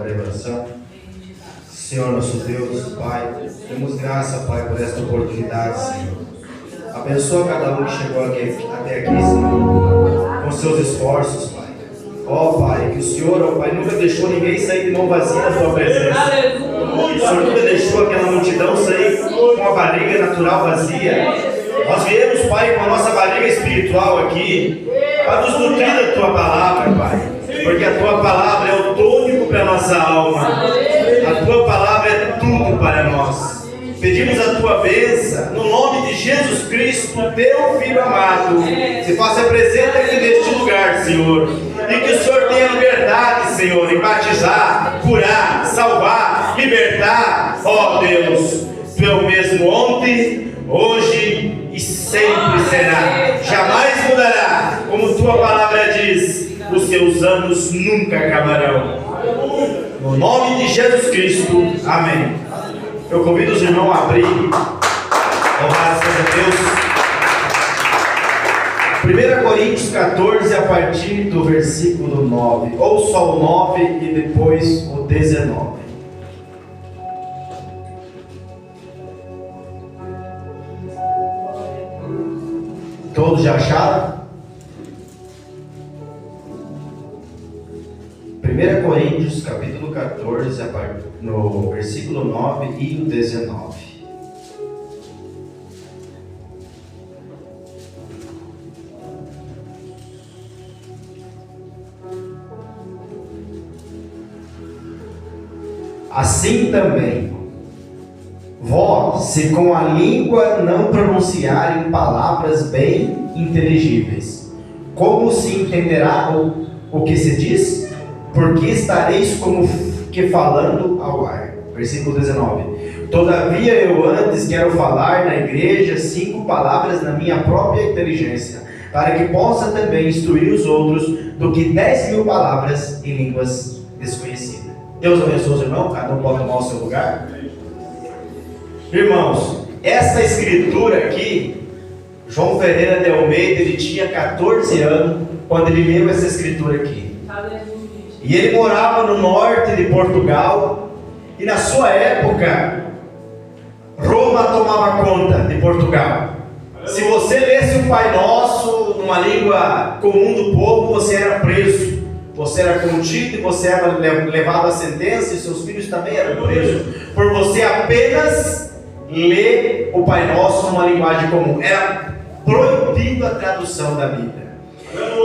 Oração. Senhor nosso Deus, Pai, damos graça, Pai, por esta oportunidade, Senhor. Abençoa cada um que chegou até aqui, Senhor, com seus esforços, Pai. Ó Pai, que o Senhor, ó Pai, nunca deixou ninguém sair de mão vazia da Tua presença. O Senhor nunca deixou aquela multidão sair com a barriga natural vazia. Nós viemos, Pai, com a nossa barriga espiritual aqui, para nos nutrir da Tua palavra, Pai. Porque a Tua palavra é o tônico para a nossa alma. A Tua palavra é tudo para nós. Pedimos a Tua bênção, no nome de Jesus Cristo, Teu Filho amado. Se faça presente aqui neste lugar, Senhor. E que o Senhor tenha liberdade, Senhor, em batizar, curar, salvar, libertar. Ó Deus, Tu é o mesmo ontem, hoje e sempre será. Jamais mudará. Como Tua palavra diz, os seus anos nunca acabarão. No nome de Jesus Cristo, amém. Eu convido os irmãos a abrir. Louvado seja Deus. 1 Coríntios 14, a partir do versículo 9. Ou só o 9 e depois o 19. Todos já acharam? 1 Coríntios, capítulo 14, no versículo 9 e o 19. Assim também, vós, se com a língua não pronunciarem palavras bem inteligíveis, como se entenderá o que se diz? Porque estareis como que falando ao ar. Versículo 19. Todavia eu antes quero falar na igreja 5 palavras na minha própria inteligência, para que possa também instruir os outros do que 10.000 palavras em línguas desconhecidas. Deus abençoe os irmãos, cada um pode tomar o seu lugar. Irmãos, essa escritura aqui, João Ferreira de Almeida, ele tinha 14 anos quando ele leu essa escritura aqui. E ele morava no norte de Portugal, e na sua época, Roma tomava conta de Portugal. Se você lesse o Pai Nosso numa língua comum do povo, você era preso, você era contido, você era levado à sentença, e seus filhos também eram presos, por você apenas ler o Pai Nosso numa linguagem comum. Era proibido a tradução da Bíblia.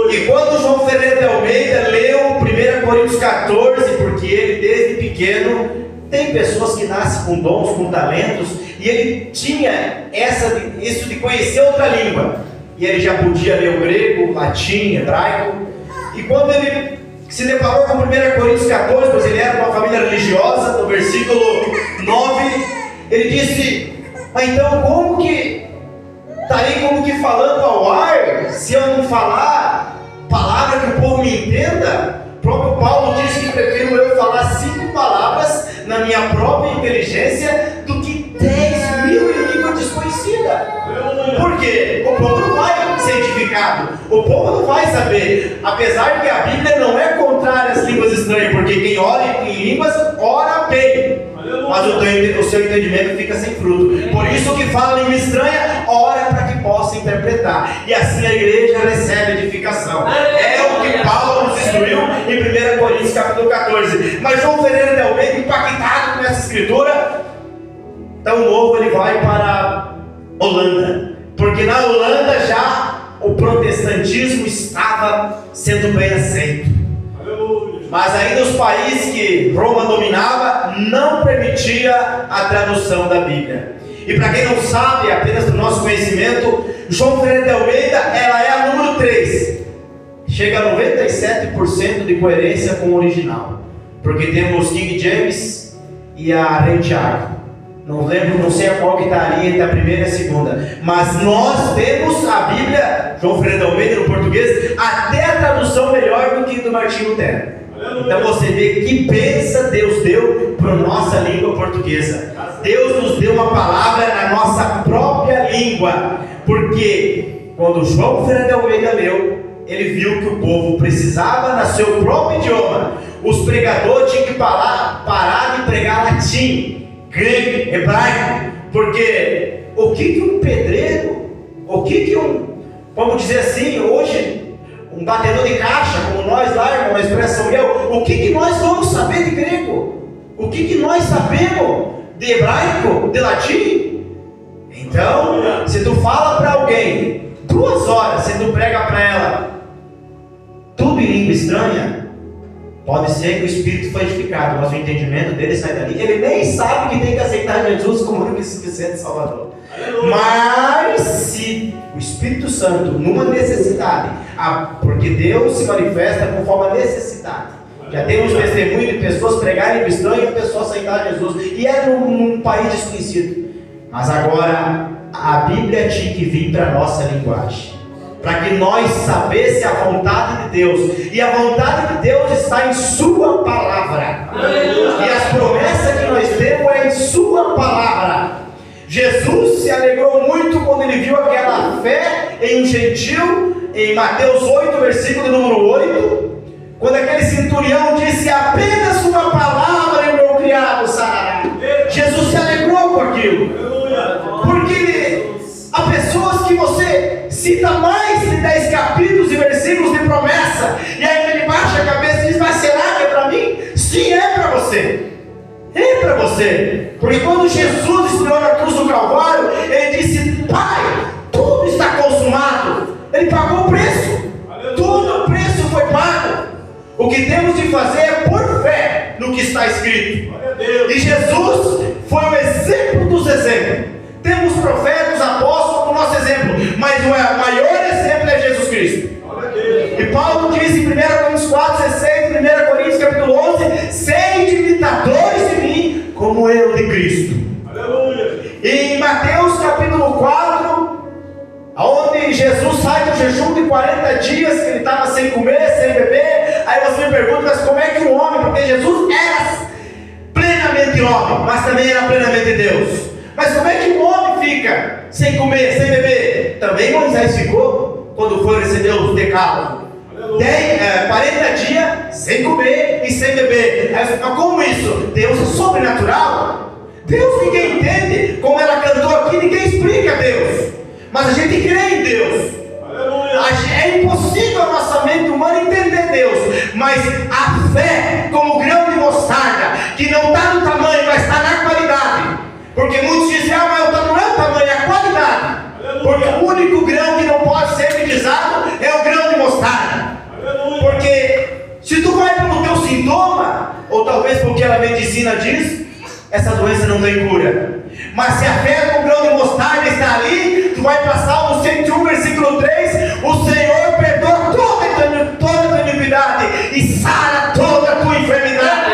E quando João Ferreira de Almeida leu 1 Coríntios 14, porque ele desde pequeno, tem pessoas que nascem com dons, com talentos, e ele tinha isso de conhecer outra língua, e ele já podia ler o grego, latim, hebraico, e quando ele se deparou com 1 Coríntios 14, pois ele era de uma família religiosa, no versículo 9, ele disse: mas então como que estarei como que falando ao ar, se eu não falar palavra que o povo me entenda? O próprio Paulo disse que prefiro eu falar 5 palavras na minha própria inteligência do que 10.000 em língua desconhecida. Por quê? O povo não vai ser edificado, o povo não vai saber, apesar que a Bíblia não é contrária às línguas estranhas, porque quem ora em línguas, ora bem, mas o seu entendimento fica sem fruto. Por isso que fala língua estranha, ora para que possa interpretar, e assim a igreja recebe edificação. É o que Paulo nos instruiu em 1 Coríntios capítulo 14. Mas João Ferreira de Almeida, impactado com essa escritura, tão novo, ele vai para a Holanda, porque na Holanda já o protestantismo estava sendo bem aceito. Mas ainda os países que Roma dominava não permitia a tradução da Bíblia. E para quem não sabe, apenas do nosso conhecimento, João Ferreira de Almeida, ela é a número 3. Chega a 97% de coerência com o original. Porque temos King James e a Rei Thiago. Não lembro, não sei a qual que está ali entre a primeira e a segunda. Mas nós temos a Bíblia, João Ferreira de Almeida, no português, até a tradução melhor do que do Martinho Lutero. Então você vê que bênção Deus deu para a nossa língua portuguesa. Deus nos deu uma palavra na nossa própria língua. Porque quando João Ferreira de Almeida leu, ele viu que o povo precisava no seu próprio idioma os pregadores tinham que parar de pregar latim, grego, hebraico, porque o que um pedreiro, o que vamos dizer assim, hoje, um batedor de caixa, como nós lá, irmão, a expressão meu, o que nós vamos saber de grego? O que nós sabemos de hebraico, de latim? Então, se tu fala para alguém 2 horas, se tu prega para ela tudo em língua estranha, pode ser que o espírito foi edificado, mas o entendimento dele sai dali. Ele nem sabe que tem que aceitar Jesus como único e suficiente Salvador. Mas se o Espírito Santo, numa necessidade, porque Deus se manifesta conforme a necessidade. Já temos testemunho de pessoas pregarem em estranho e a pessoa aceitar Jesus. E é num país desconhecido. Mas agora a Bíblia tinha que vir para a nossa linguagem, para que nós sabêssemos a vontade de Deus. E a vontade de Deus está em Sua palavra. E as promessas que nós temos é em Sua palavra. Jesus se alegrou muito quando ele viu aquela fé em um gentil, em Mateus 8, versículo número 8, quando aquele centurião disse: apenas uma palavra e o meu criado sarará. Jesus se alegrou com aquilo, porque há pessoas que você cita mais de 10 capítulos e versículos de promessa, e aí ele baixa a cabeça e diz: mas será que é para mim? Sim, é para você. É para você, porque quando Jesus estreou na cruz do Calvário, ele disse: Pai, tudo está consumado. Ele pagou o preço. Aleluia. Todo o preço foi pago. O que temos de fazer é por fé no que está escrito. E Jesus foi o exemplo dos exemplos. Temos profetas, apóstolos como nosso exemplo, mas o maior exemplo é Jesus Cristo. E Paulo diz em 1 Coríntios 4,16, 1 Coríntios capítulo 11: sede imitadores de mim, como eu de Cristo. Aleluia. E em Mateus capítulo 4, onde Jesus sai do jejum de 40 dias, que ele estava sem comer, sem beber. Aí você me pergunta: mas como é que um homem, porque Jesus era plenamente homem, mas também era plenamente Deus, mas como é que um homem fica sem comer, sem beber? Também Moisés ficou quando foi receber os decálogos. 40 dias sem comer e sem beber. Aí você fala: como isso? Deus é sobrenatural. Deus ninguém entende. Como ela cantou aqui, ninguém explica Deus, mas a gente crê em Deus. É impossível a nossa mente humana entender Deus, mas a fé, como grão de mostarda, que não está no tamanho, mas está na qualidade. Porque muitos dizem: mas não é o tamanho, é a qualidade. Porque o único grão que não pode ser utilizado é o grão de mostarda. Porque se tu vai pelo teu sintoma, ou talvez porque a medicina diz, essa doença não tem cura. Mas se a fé com o grão de mostarda está ali, tu vai para Salmo 101, versículo 3: o Senhor perdoa toda a tua iniquidade e sara toda a tua enfermidade.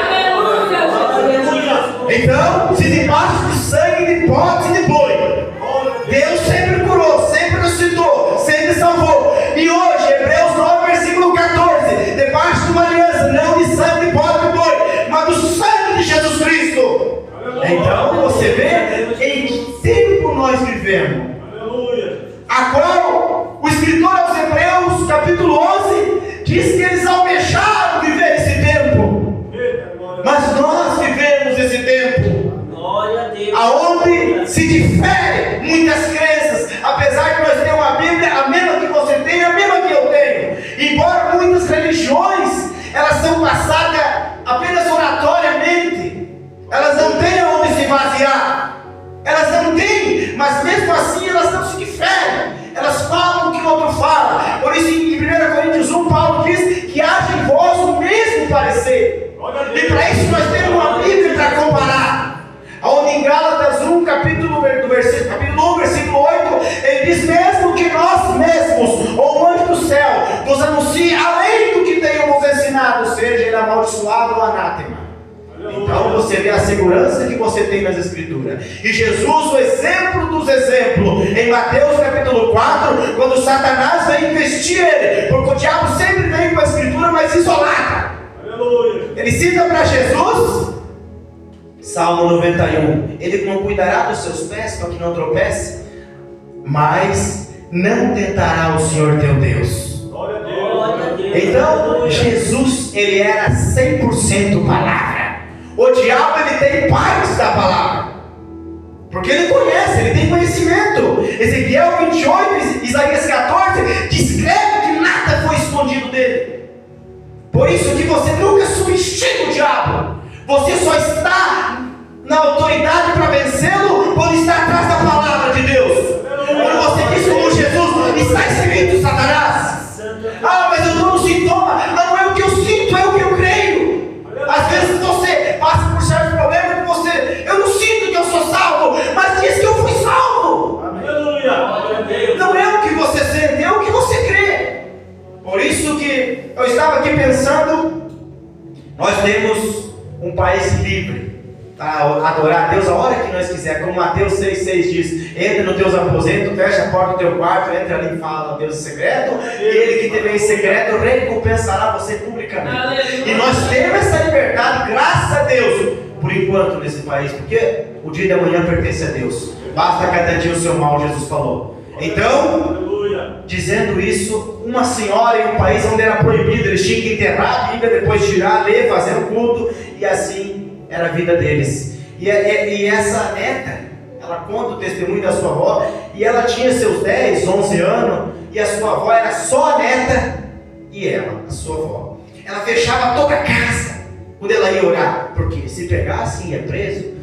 Então, se debaixo do sangue de pote de boi, Deus sempre curou, sempre ressuscitou, sempre salvou. E hoje, Hebreus 9, versículo 14: debaixo de uma aliança, não de sangue de pote de boi, mas do sangue de Jesus Cristo. Então você vê em que tempo nós vivemos. A qual o escritor aos Hebreus, capítulo 11, diz que eles almejaram viver esse tempo. Mas nós vivemos esse tempo, aonde se difere muitas crenças. Apesar que nós temos a Bíblia, a mesma que você tem, a mesma que eu tenho. Embora muitas religiões, elas são passadas apenas oratoriamente, elas não têm onde se basear. Elas não têm, mas mesmo assim elas não se diferem. Elas falam o que o outro fala. Por isso em 1 Coríntios 1, Paulo diz que haja em vós o mesmo parecer. E para isso nós temos uma Bíblia para comparar. Onde em Gálatas 1, capítulo 1, versículo 8, ele diz: mesmo que nós mesmos, ou o anjo do céu, nos anuncie além do que tenhamos ensinado, seja ele amaldiçoado ou anátema. Então você vê a segurança que você tem nas Escrituras. E Jesus, o exemplo dos exemplos, em Mateus capítulo 4, quando Satanás vem investir ele, porque o diabo sempre vem com a Escritura mais isolada. Aleluia. Ele cita para Jesus Salmo 91: ele não cuidará dos seus pés para que não tropece, mas não tentará o Senhor teu Deus. Então, Jesus, ele era 100% palavra. O diabo, ele tem partes da palavra, porque ele conhece, ele tem conhecimento. Ezequiel 28, Isaías 14, descreve que nada foi escondido dele. Por isso que você nunca subestima o diabo. Você só está na autoridade para vencê-lo quando está atrás da palavra de Deus. Quando você diz como Jesus, está escrito, Satanás. Ah, mas eu estou no sintoma. Não é o que eu sinto, é o que eu creio. Às vezes você passa por certos problemas que você, eu não sinto que eu sou salvo, mas diz que eu fui salvo. Não é o que você sente, é o que você crê. Por isso que eu estava aqui pensando, nós temos um país livre para adorar a Deus a hora que nós quiser, como Mateus 6,6 diz: entra no teu aposento, fecha a porta do teu quarto, entra ali e fala ao Deus em secreto, e ele que te vê em secreto recompensará você publicamente. E nós temos essa liberdade, graças a Deus, por enquanto nesse país, porque o dia de amanhã pertence a Deus. Basta cada dia o seu mal, Jesus falou. Então, dizendo isso, uma senhora em um país onde era proibido, eles tinham que enterrar a Bíblia, depois tirar, ler, fazer o culto, e assim era a vida deles. E essa neta, ela conta o testemunho da sua avó, e ela tinha seus 10, 11 anos, e a sua avó era só a neta e ela, a sua avó. Ela fechava toda a casa quando ela ia orar, porque se pegasse ia preso.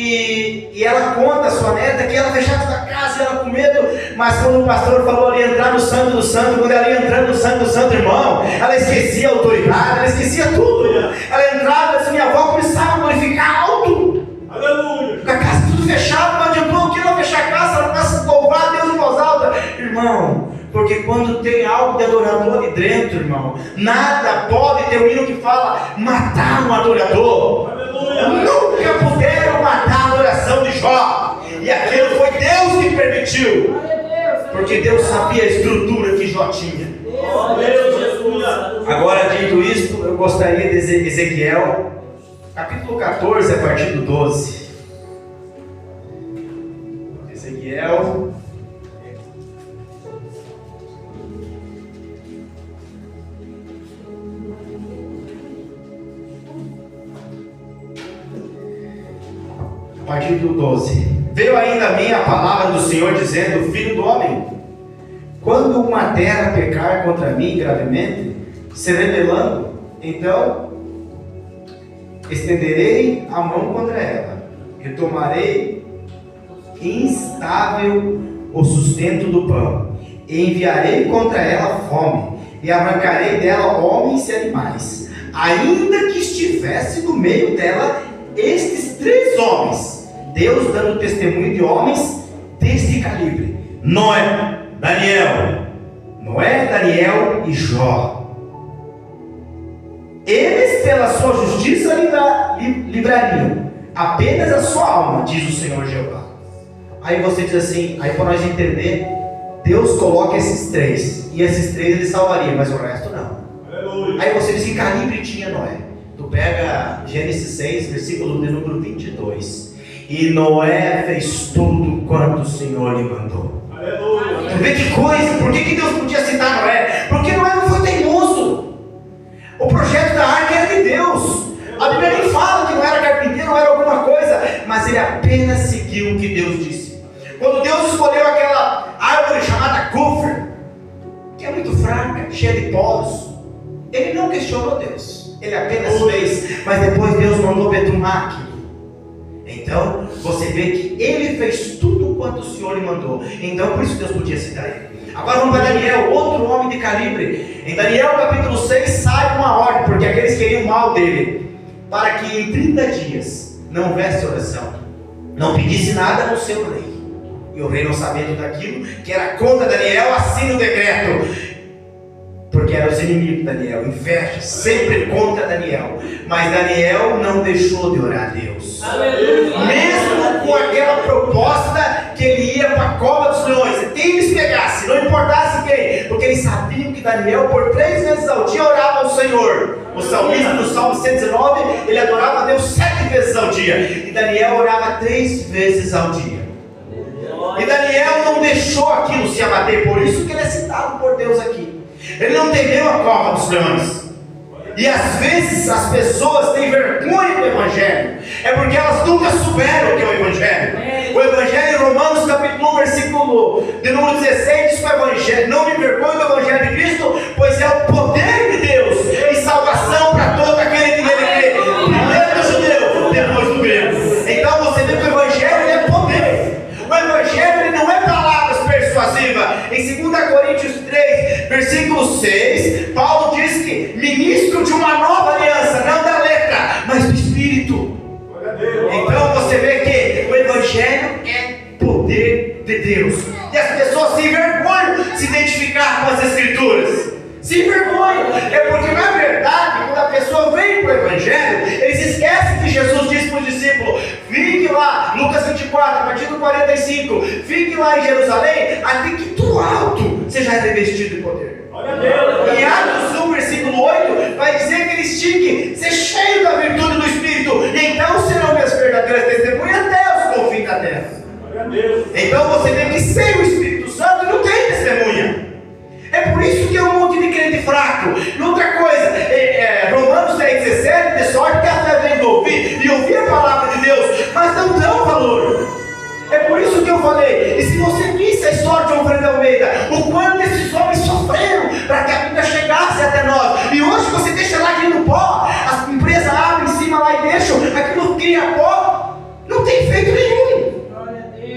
E ela conta a sua neta que ela fechava toda a casa e ela com medo, mas quando o pastor falou ali entrar no Santo do Santo, quando ela ia entrando no Santo do Santo, irmão, ela esquecia a autoridade, ela esquecia tudo. Ela entrava assim, minha avó começava a glorificar alto. Aleluia! Com a casa tudo fechado, não adiantou o que ela fechar a casa, ela começa a louvar a Deus em voz alta. Irmão, porque quando tem algo de adorador ali dentro, irmão, nada pode ter um hino que fala matar um adorador. Aleluia! Nunca puderam matar a adoração de Jó, e aquilo foi Deus que permitiu, porque Deus sabia a estrutura que Jó tinha. Agora, dito isto, eu gostaria de Ezequiel capítulo 14, a partir do 12. Ezequiel a partir do 12. Veio ainda a mim a palavra do Senhor, dizendo: filho do homem, quando uma terra pecar contra mim gravemente, se rebelando, então estenderei a mão contra ela, retomarei instável o sustento do pão, e enviarei contra ela fome, e arrancarei dela homens e animais, ainda que estivesse no meio dela estes 3 homens. Deus dando testemunho de homens deste calibre: Noé, Daniel e Jó. Eles pela sua justiça livrariam apenas a sua alma, diz o Senhor Jeová. Aí você diz assim, aí para nós entender, Deus coloca esses 3, e esses 3 ele salvaria, mas o resto não. Aleluia. Aí você diz que calibre tinha Noé. Tu pega Gênesis 6, versículo de número 22. E Noé fez tudo quanto o Senhor lhe mandou. Aleluia. Tu vê que coisa, por que Deus podia citar Noé? Porque Noé não foi teimoso. O projeto da arca era de Deus. A Bíblia nem fala que não era carpinteiro, não era alguma coisa, mas ele apenas seguiu o que Deus disse. Quando Deus escolheu aquela árvore chamada Cúfer, que é muito fraca, cheia de poros, ele não questionou Deus, ele apenas fez, mas depois Deus mandou betumar aquilo. Então você vê que ele fez tudo quanto o Senhor lhe mandou. Então por isso Deus podia citar ele. Agora vamos para Daniel, outro homem de calibre. Em Daniel capítulo 6 sai uma ordem, porque aqueles queriam o mal dele, para que em 30 dias não houvesse oração, não pedisse nada no seu rei. E o rei, não sabendo daquilo que era contra Daniel, assina o decreto, porque eram os inimigos de Daniel, inveja, sempre contra Daniel. Mas Daniel não deixou de orar a Deus. Aleluia. Mesmo com aquela proposta que ele ia para a cova dos leões, quem eles pegasse, não importasse quem, porque eles sabiam que Daniel por 3 vezes ao dia orava ao Senhor. O salmista no Salmo 119, ele adorava a Deus 7 vezes ao dia, e Daniel orava 3 vezes ao dia. E Daniel não deixou aquilo se abater, por isso que ele é citado por Deus aqui. Ele não temeu a cova dos leões. E às vezes as pessoas têm vergonha do Evangelho, é porque elas nunca souberam o que é o Evangelho. O Evangelho em Romanos capítulo 1, versículo de número 16 diz que o Evangelho, não me envergonhe do Evangelho de Cristo, pois é o poder de Deus e salvação para todo aquele que nele crê, primeiro do judeu, depois do grego. Então você vê que o Evangelho é poder. O Evangelho ele não é palavras persuasivas. Em 2 Coríntios 3, versículo 6, Paulo diz que ministro de uma nova aliança, não da letra, mas do Espírito. Então você vê que o Evangelho é poder de Deus. E as pessoas se envergonham de se identificar com as Escrituras. Se envergonham. É porque na verdade, quando a pessoa vem para o Evangelho, eles esquecem que Jesus disse para os discípulos: fique lá, Lucas 24, a partir do 45, fique lá em Jerusalém, até que do alto seja revestido de poder. Em Atos 1, versículo 8, vai dizer que eles tinham que ser cheios da virtude do Espírito, e então serão minhas verdadeiras testemunhas até os confins da terra. Então você vê que sem o Espírito Santo não tem testemunha. É por isso que é um monte de crente fraco. E outra coisa, Romanos 10,17, de sorte que a fé vem de ouvir, e ouvir a palavra de Deus, mas não dão valor. É por isso que eu falei, e se você visse a história de Alfredo Almeida, o quanto esses homens sofreram para que a Bíblia chegasse até nós, e hoje você deixa lá aqui no pó, as empresas abrem em cima lá e deixam, aquilo cria pó, não tem feito nenhum.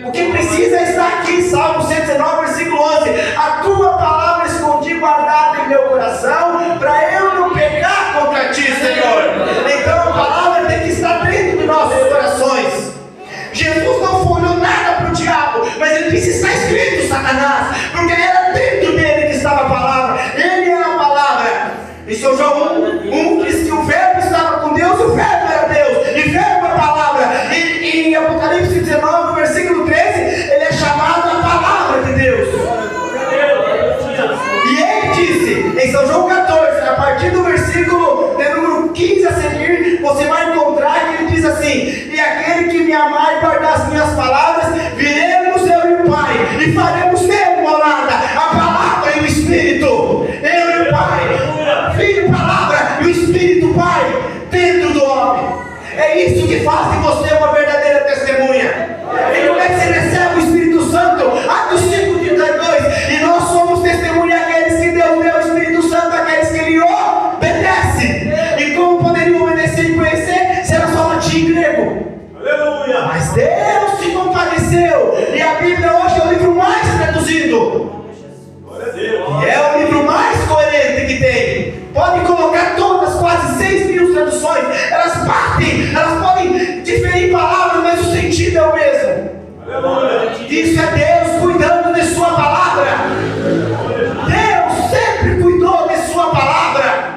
O que precisa é estar aqui, Salmo 119, versículo 11, a tua palavra escondi guardada em meu coração, para eu não pecar contra ti, Senhor. Então a palavra tem que estar dentro de nossos corações. Jesus não folhou nada para o diabo, mas ele disse: está escrito, Satanás, porque era dentro dele que estava a palavra, ele era a palavra. Em São João 1 diz que o verbo estava com Deus, o verbo era Deus, e verbo é a palavra. E em Apocalipse 19, no versículo 13, ele é chamado a palavra de Deus. E ele disse, em São João 14, a partir do versículo de número 15 a seguir, você vai encontrar que ele diz assim: e aquele que me amar e guardar as minhas palavras, viremos eu e o Pai, e faremos nele morada, a palavra e o Espírito, eu e o Pai, Filho e palavra, e o Espírito Pai, dentro do homem. É isso que faz de você uma verdadeira testemunha. E como é que você recebe o Espírito Santo? Atos 5:32, e nós somos testemunha aqueles que Deus deu o Espírito Santo, aqueles que Ele obedece. E como poderiam obedecer e conhecer se era só latim e grego? Aleluia! Mas Deus se compadeceu, e a Bíblia hoje é o livro mais traduzido. E é o livro mais coerente que tem. Pode colocar todas, quase 6.000 traduções, elas partem, elas podem diferir palavras, mas o sentido é o mesmo. Isso é Deus cuidando de sua palavra. Deus sempre cuidou de sua palavra.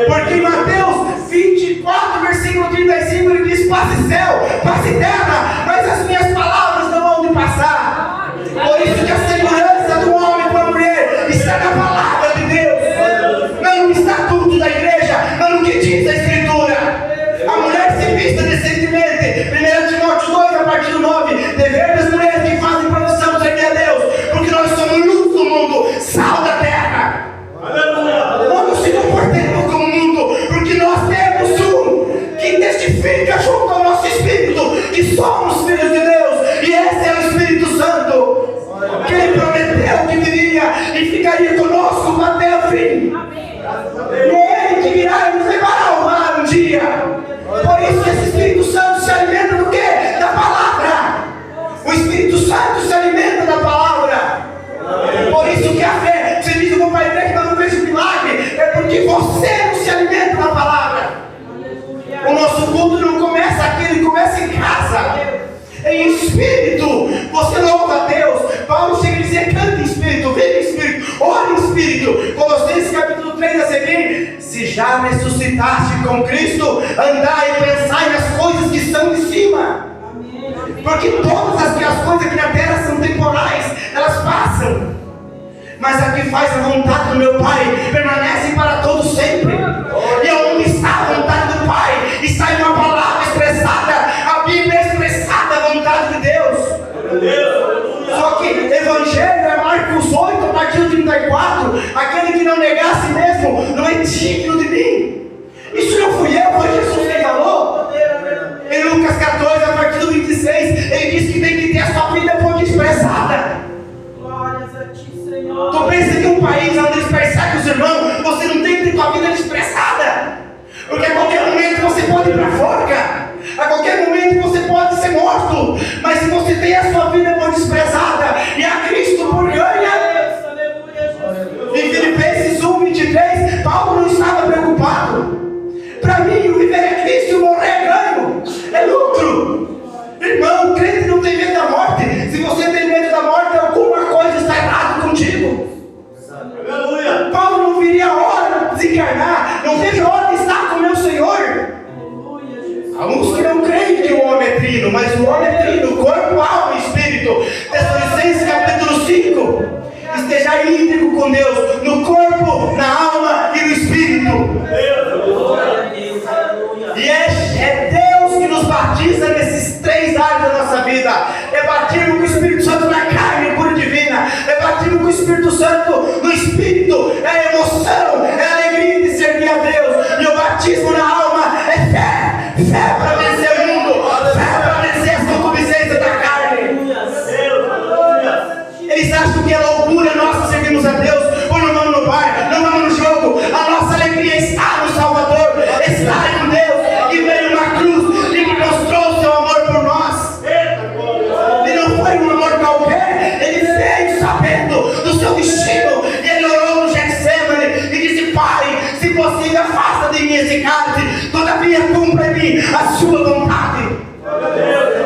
Porque em Mateus 24, versículo 35, ele diz: passe céu, passe terra, mas as minhas palavras não vão de passar. Por isso que a segurança do homem para a mulher está na palavra de Deus, não no estatuto da igreja, mas no que diz a Escritura. A mulher se vista decentemente, 1 Timóteo 2, a partir do 9, dever das mulheres que fazem profissão de servir a Deus, porque nós somos luz do mundo, sal da terra. Não se comportemos como o mundo, porque nós temos um que testifica junto ao nosso espírito que somos filhos de Deus, e esse é o Espírito Santo, que Ele prometeu que viria e ficaria conosco até o fim. E é Ele que virá e nos levará ao mar um dia. Por isso que esse Espírito Santo se alimenta do quê? Da palavra. O Espírito Santo se alimenta da palavra. Por isso que a fé, você diz: eu vou para a igreja, mas não vejo milagre, é porque você não se alimenta da palavra. O nosso culto não começa aqui, ele começa em casa. Em espírito, você louva a Deus. Paulo chega a dizer: canta em espírito, vive em espírito, ore em espírito. Colossenses capítulo 3 a seguir: se já ressuscitaste com Cristo, andai e pensai nas coisas que são de cima. Porque todas as coisas aqui na terra são temporais, elas passam, mas a que faz a vontade do meu Pai permanece para todo sempre. E onde está a vontade do Pai, está em uma palavra expressada. A Bíblia é expressada a vontade de Deus. Só que Evangelho é Marcos 8, a partir do 34, aquele que não negar a si mesmo não é digno de mim. Isso não fui eu, foi Jesus quem falou. Em Lucas 14, a partir do 26, ele diz que tem que ter a sua vida por expressada. Glórias a ti, Senhor. Tu pensa que um país onde eles perseguem os irmãos, você não tem que ter tua vida expressada, porque a qualquer momento você pode ir para a forca, a qualquer momento você pode ser morto, mas se você tem a sua vida por expressada e a Cristo por ganha. Em Filipenses 1, 23, Paulo não estava preocupado. Para mim, o viver é Cristo e o morrer é ganho, é lucro. Irmão, o crente não tem medo da morte. Se você tem medo da morte, alguma coisa está errada contigo. Aleluia. Paulo não viria a hora de desencarnar, não vejo a hora de estar com o meu Senhor. Há uns que não creem que o homem é trino, mas o homem é trino, corpo, alma e espírito. Tessalonicenses capítulo 5. Esteja íntegro com Deus, no corpo, na alma e no espírito. E é Deus que nos batiza nesses três áreas da nossa vida. É batismo com o Espírito Santo na carne, cura divina. É batismo com o Espírito Santo no espírito. É a emoção, é a alegria de servir a Deus. E o batismo na alma é fé. Fé para vencer o mundo. Fé para vencer as concupiscências da carne. Eles acham que é loucura nossa servirmos a Deus, ou não vamos no bar, não vamos no jogo. A nossa alegria está no Salvador, está em Deus, que veio na cruz e que mostrou o seu amor por nós. E não foi um amor qualquer, ele veio sabendo do seu destino, e ele orou no Getsemane e disse: Pai, se possível, afasta de mim esse cálice, todavia cumpra em mim a sua vontade.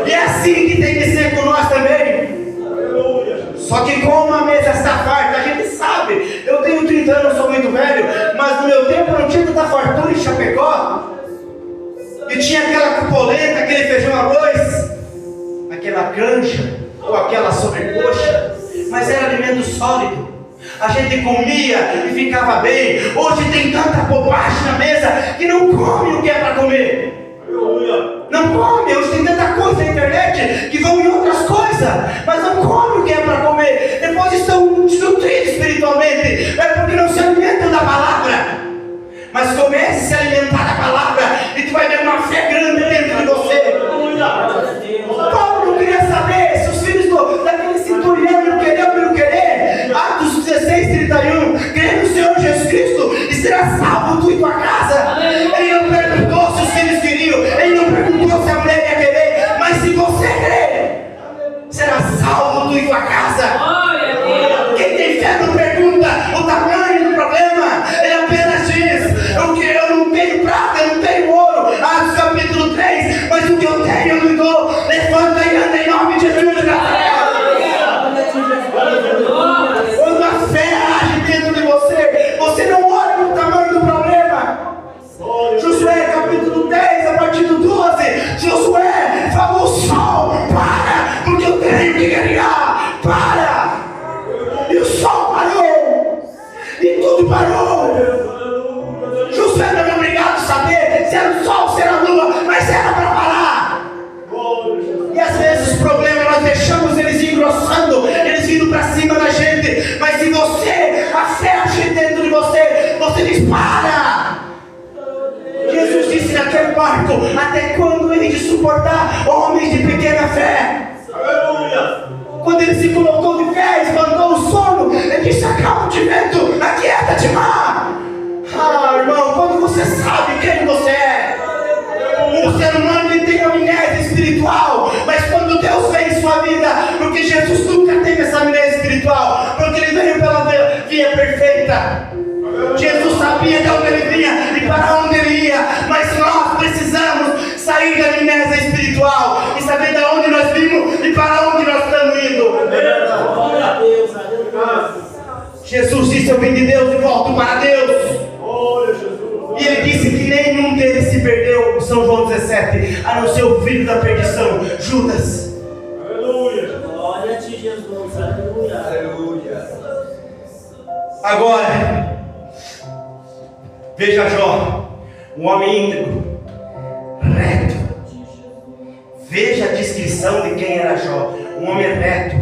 E é assim que tem que ser com nós também. Só que como a mesa está farta, a gente sabe. Eu tenho 30 anos, sou muito velho, mas no meu tempo não tinha tanta fartura em Chapecó. E tinha aquela cupolenta, aquele feijão arroz, aquela canja, ou aquela sobrecoxa, mas era alimento sólido. A gente comia e ficava bem. Hoje tem tanta bobagem na mesa que não come o que é para comer. Não come, hoje tem tanta coisa na internet que vão em outras coisas, mas não come o que é para comer. Depois estão desnutridos espiritualmente, é porque não se alimentam da palavra. Mas comece a se alimentar da palavra e tu vai ver uma fé grande dentro de você. Paulo não queria saber se os filhos daquele centurião iam querer ou não querer. Atos 16, 31, crê no Senhor Jesus Cristo e será salvo tu e tua casa. Ele não perguntou se os filhos queriam, ele não perguntou se a mulher ia querer, mas se você crer, será salvo tu e tua casa. Quem tem fé não pergunta o tamanho do problema, ele apenas diz: eu não tenho prata, eu não tenho ouro. Atos capítulo 3, mas o que eu tenho eu lhe dou. Levanta e anda em nome de Jesus na terra. Quando a fé age dentro de você, você não olha para o tamanho do problema. Josué capítulo 10, a partir do 12, Josué falou: o sol, para, porque eu tenho que guerrear, para. E o sol parou, e tudo parou. Josué não é obrigado a saber se era o sol, se era a lua, mas era para parar. E às vezes os problemas nós deixamos eles engrossando, eles vindo para cima da gente. Mas se você, a fé agir dentro de você, você diz: para. Jesus disse naquele barco: até quando ele de suportar homens de pequena fé? Quando ele se colocou de pé, espantou o sono, ele disse: acalma-te vento, aquieta-te mar. Ah, irmão, quando você sabe quem você é, o ser humano ele tem amnésia espiritual, mas quando Deus vem em sua vida, porque Jesus nunca teve essa amnésia espiritual, porque ele veio pela via perfeita. Jesus sabia de onde ele vinha e para onde ele ia, mas nós precisamos sair da amnésia espiritual e saber de onde nós vimos e para onde nós estamos indo. Jesus disse: eu vim de Deus e volto para Deus. E ele disse que nenhum deles se perdeu, São João 17, a não ser o filho da perdição, Judas. Aleluia. Glória a ti, Jesus. Aleluia. Aleluia. Agora, veja Jó, um homem íntegro, reto. Veja a descrição de quem era Jó. Um homem reto,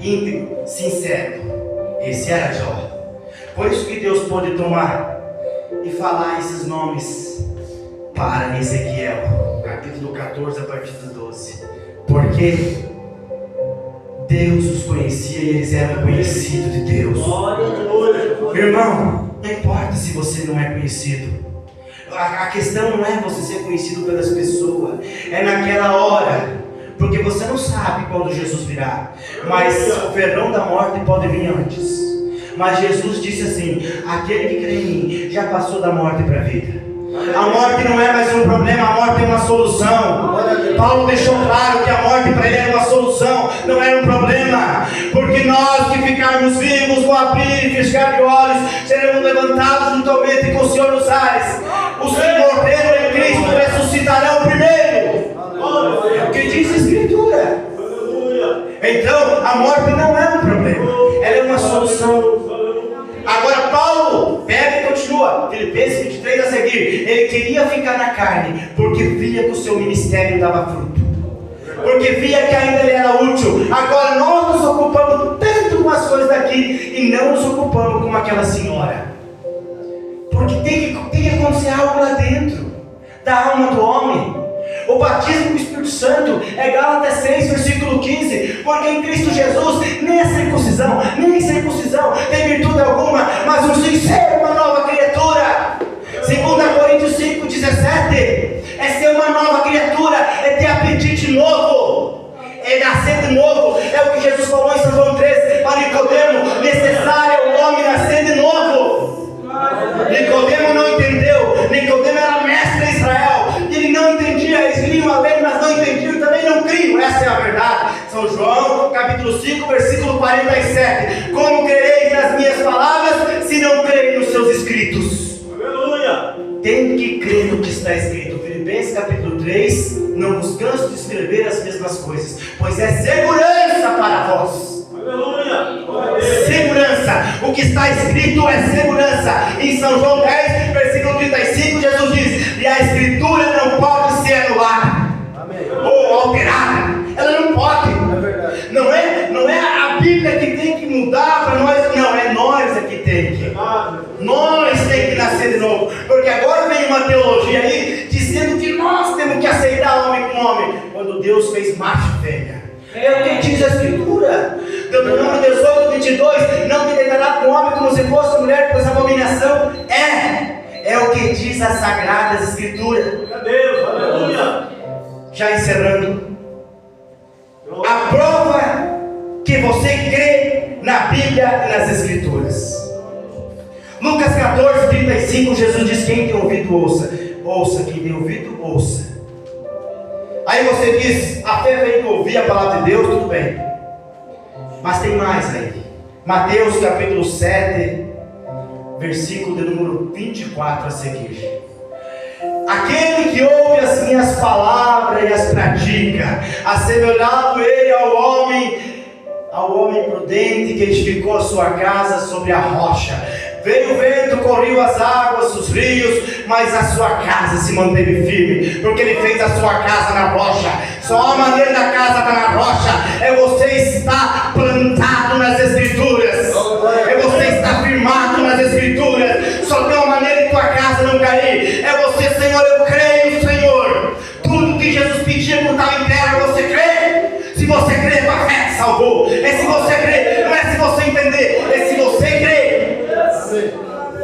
íntegro, sincero. Esse era Jó. Por isso que Deus pôde tomar e falar esses nomes para Ezequiel, capítulo 14, a partir do 12. Porque Deus os conhecia e eles eram conhecidos de Deus. Irmão, não importa se você não é conhecido. A questão não é você ser conhecido pelas pessoas, é naquela hora. Porque você não sabe quando Jesus virá, mas o verão da morte pode vir antes. Mas Jesus disse assim: aquele que crê em mim já passou da morte para a vida. A morte não é mais um problema, a morte é uma solução. Paulo deixou claro que a morte para ele era uma solução, não era um problema. Porque nós que ficarmos vivos, vão abrir e fechar de olhos, seremos levantados juntamente com o Senhor nos ares. Os que morreram em Cristo ressuscitarão primeiro. O que diz a Escritura. Então a morte não é um problema, ela é uma solução. Agora Paulo pega e continua, Filipenses 23 a seguir. Ele queria ficar na carne, porque via que o seu ministério dava fruto, porque via que ainda ele era útil. Agora nós nos ocupamos tanto com as coisas daqui e não nos ocupamos com aquela senhora. Porque tem que acontecer algo lá dentro da alma do homem. O batismo com o Espírito Santo é Gálatas 6, versículo 15. Porque em Cristo Jesus nem a circuncisão, nem a incircuncisão tem virtude alguma, mas o sincero é uma nova criatura. 2 Coríntios 5, 17. É ser uma nova criatura, é ter apetite novo, é nascer de novo. É o que Jesus falou em São João 13 para Nicodemo: necessário é o homem nascer de novo. Nicodemo não entendeu. Nicodemo era mestre em Israel, ele não entendia. Eles liam a lei, mas não entendiam e também não criam. Essa é a verdade. São João capítulo 5, versículo 47. Como crereis nas minhas palavras, se não creem nos seus escritos? Aleluia. Tem que crer no que está escrito. Filipenses capítulo 3: não vos canso de escrever as mesmas coisas, pois é segurança para vós. Segurança, o que está escrito é segurança. Em São João 10, versículo 35, Jesus diz: e a Escritura não pode ser anulada ou alterada. Ela não pode. Não é a Bíblia que tem que mudar para nós, não, é nós que tem que. Nós tem que nascer de novo. Porque agora vem uma teologia aí dizendo que nós temos que aceitar homem com homem, quando Deus fez macho e fêmea. É o que diz a Escritura. Deuteronômio 18, 22: não te deitará com o homem como se fosse mulher, pois abominação é o que diz as Sagradas Escrituras. Aleluia. Já encerrando, a prova que você crê na Bíblia e nas Escrituras. Lucas 14, 35, Jesus diz: quem tem ouvido, ouça. Ouça, quem tem ouvido, ouça. Aí você diz: a fé vem de ouvir a palavra de Deus, tudo bem. Mas tem mais aí. Mateus capítulo 7, versículo de número 24 a seguir. Aquele que ouve as minhas palavras e as pratica, assemelhado ele ao homem prudente que edificou a sua casa sobre a rocha. Veio o vento, correu as águas, os rios, mas a sua casa se manteve firme, porque ele fez a sua casa na rocha. Só a maneira da casa estar na rocha é você estar plantado nas Escrituras, é você estar firmado nas Escrituras. Só tem uma maneira de tua casa não cair, é você: Senhor, eu creio, Senhor. Tudo que Jesus pedia por estar em terra, você crê? Se você crê, a fé salvou. É se você crê, não é se você entender, é se você crê.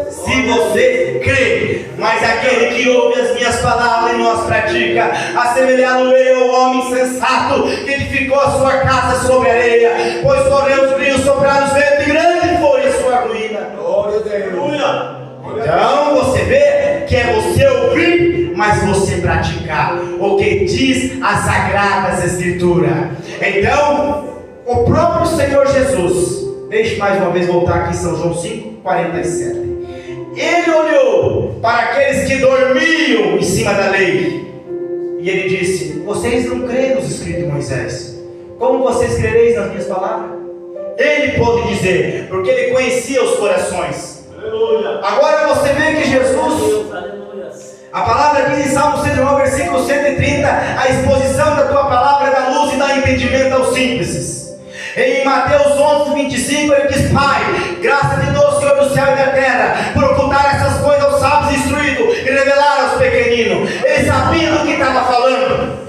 Se você crê. Mas aquele que ouve as minhas palavras e não as pratica, assemelhado ele ao homem sensato que edificou a sua casa sobre a areia, pois correu os rios, sopraram os ventos, e grande foi a sua ruína. Glória a Deus. Então você vê que é você ouvir, mas você praticar o que diz as Sagradas Escrituras. Então o próprio Senhor Jesus, deixe mais uma vez voltar aqui em São João 5, 47. Ele olhou para aqueles que dormiam em cima da lei, e ele disse: vocês não creem nos escritos de Moisés, como vocês crereis nas minhas palavras? Ele pôde dizer, porque ele conhecia os corações. Aleluia. Agora você vê que Jesus, a palavra diz em Salmo 109, versículo 130: a exposição da tua palavra dá luz e dá entendimento aos simples. Em Mateus 11, 25 ele diz: Pai, graças de Deus que eu Criador do céu e da terra, por ocultar essas coisas aos sábios instruídos e revelar aos pequeninos. Ele sabia do que estava falando.